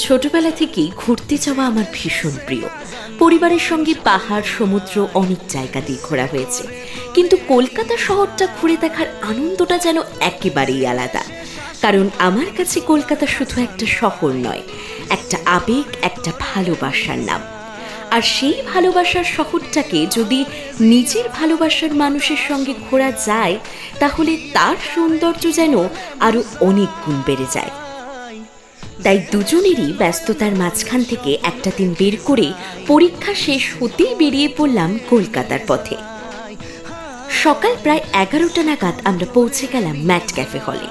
ছোটবেলা থেকেই ঘুরতে যাওয়া আমার ভীষণ প্রিয়। পরিবারের সঙ্গে পাহাড়, সমুদ্র অনেক জায়গা দিয়ে ঘোরা হয়েছে, কিন্তু কলকাতা শহরটা ঘুরে দেখার আনন্দটা যেন একেবারেই আলাদা। কারণ আমার কাছে কলকাতা শুধু একটা শহর নয়, একটা আবেগ, একটা ভালোবাসার নাম। আর সেই ভালোবাসার শহরটাকে যদি নিজের ভালোবাসার মানুষের সঙ্গে ঘোরা যায়, তাহলে তার সৌন্দর্য যেন আরো অনেক গুণ বেড়ে যায়। তাই দুজনেরই ব্যস্ততার মাঝখান থেকে একটা দিন বের করে পরীক্ষা শেষ হতেই বেরিয়ে পড়লাম কলকাতার পথে। সকাল প্রায় 11টা নাগাদ আমরা পৌঁছে গেলাম ম্যাট ক্যাফে হলে।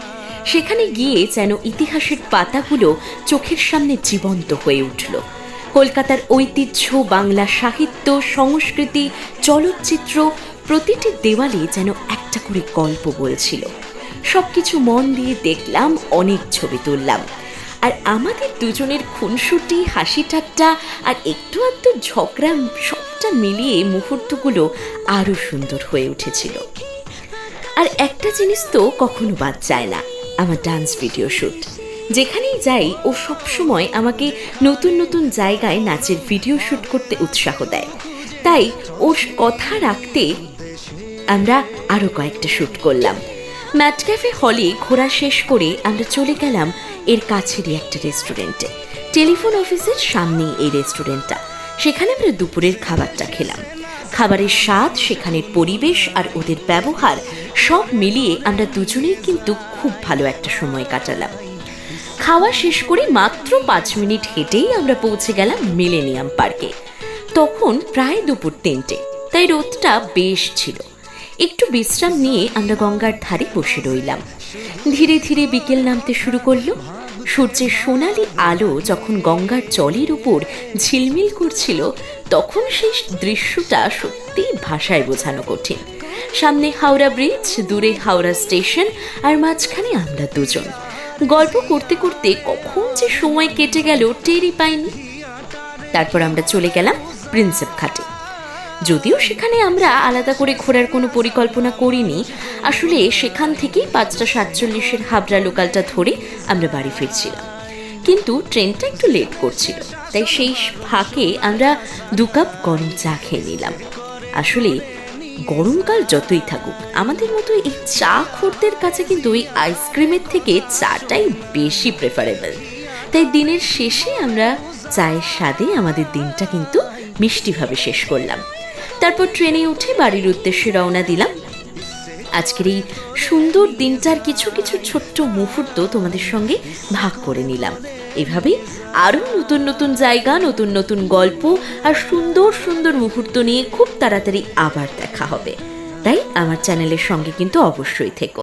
সেখানে গিয়ে যেন ইতিহাসের পাতাগুলো চোখের সামনে জীবন্ত হয়ে উঠল। কলকাতার ঐতিহ্য, বাংলা সাহিত্য, সংস্কৃতি, চলচ্চিত্র, প্রতিটি দেওয়ালে যেন একটা করে গল্প বলছিল। সবকিছু মন দিয়ে দেখলাম, অনেক ছবি তুললাম। আর আমাদের দুজনের খুনসুটি, হাসি ঠাট্টা আর একটু আধটু ঝগড়া, সবটা মিলিয়ে মুহূর্তগুলো আরও সুন্দর হয়ে উঠেছিল। আর একটা জিনিস তো কখনো বাদ যায় না, আমার ডান্স ভিডিও শ্যুট। যেখানেই যাই ও সবসময় আমাকে নতুন নতুন জায়গায় নাচের ভিডিও শ্যুট করতে উৎসাহ দেয়। তাই ওর কথা রাখতে আমরা আরও কয়েকটা শ্যুট করলাম। ম্যাট ক্যাফে হলে ঘোরা শেষ করে আমরা চলে গেলাম এর কাছেরই একটা রেস্টুরেন্টে। টেলিফোন অফিসের সামনেই এই রেস্টুরেন্টটা। সেখানে আমরা দুপুরের খাবারটা খেলাম। খাবারের স্বাদ, সেখানের পরিবেশ আর ওদের ব্যবহার সব মিলিয়ে আমরা দুজনেই কিন্তু খুব ভালো একটা সময় কাটালাম। খাওয়া শেষ করে মাত্র 5 মিনিট হেঁটেই আমরা পৌঁছে গেলাম মিলেনিয়াম পার্কে। তখন প্রায় দুপুর 3টে, তাই রোদটা বেশ ছিল। একটু বিশ্রাম নিয়ে আমরা গঙ্গার ধারে বসে রইলাম। ধীরে ধীরে বিকেল নামতে শুরু করলো। সূর্যের সোনালি আলো যখন গঙ্গার জলের উপর ঝিলমিল করছিল, তখন সেই দৃশ্যটা সত্যিই ভাষায় বোঝানো কঠিন। সামনে হাওড়া ব্রিজ, দূরে হাওড়া স্টেশন, আর মাঝখানে আমরা দুজন। গল্প করতে করতে কখন যে সময় কেটে গেল টেরই পাইনি। তারপর আমরা চলে গেলাম প্রিন্সেপ ঘাটে। যদিও সেখানে আমরা আলাদা করে ঘোরার কোনো পরিকল্পনা করিনি। আসলে সেখান থেকেই 5:47-এর হাবড়া লোকালটা ধরে আমরা বাড়ি ফিরছিলাম, কিন্তু ট্রেনটা একটু লেট করছিল। তাই সেই ফাঁকে আমরা 2 কাপ গরম চা খেয়ে নিলাম। আসলে গরমকাল যতই থাকুক, আমাদের মতো এই চা খোরদের কাছে কিন্তু ওই আইসক্রিমের থেকে চাটাই বেশি প্রেফারেবল। তাই দিনের শেষে আমরা চায়ের স্বাদে আমাদের দিনটা কিন্তু মিষ্টিভাবে শেষ করলাম। তারপর ট্রেনে উঠে বাড়ির উদ্দেশ্যে রওনা দিলাম। আজকের এই সুন্দর দিনটার কিছু কিছু ছোট্ট মুহূর্ত তোমাদের সঙ্গে ভাগ করে নিলাম। এভাবেই আরও নতুন নতুন জায়গা, নতুন নতুন গল্প আর সুন্দর সুন্দর মুহূর্ত নিয়ে খুব তাড়াতাড়ি আবার দেখা হবে। তাই আমার চ্যানেলের সঙ্গে কিন্তু অবশ্যই থেকো।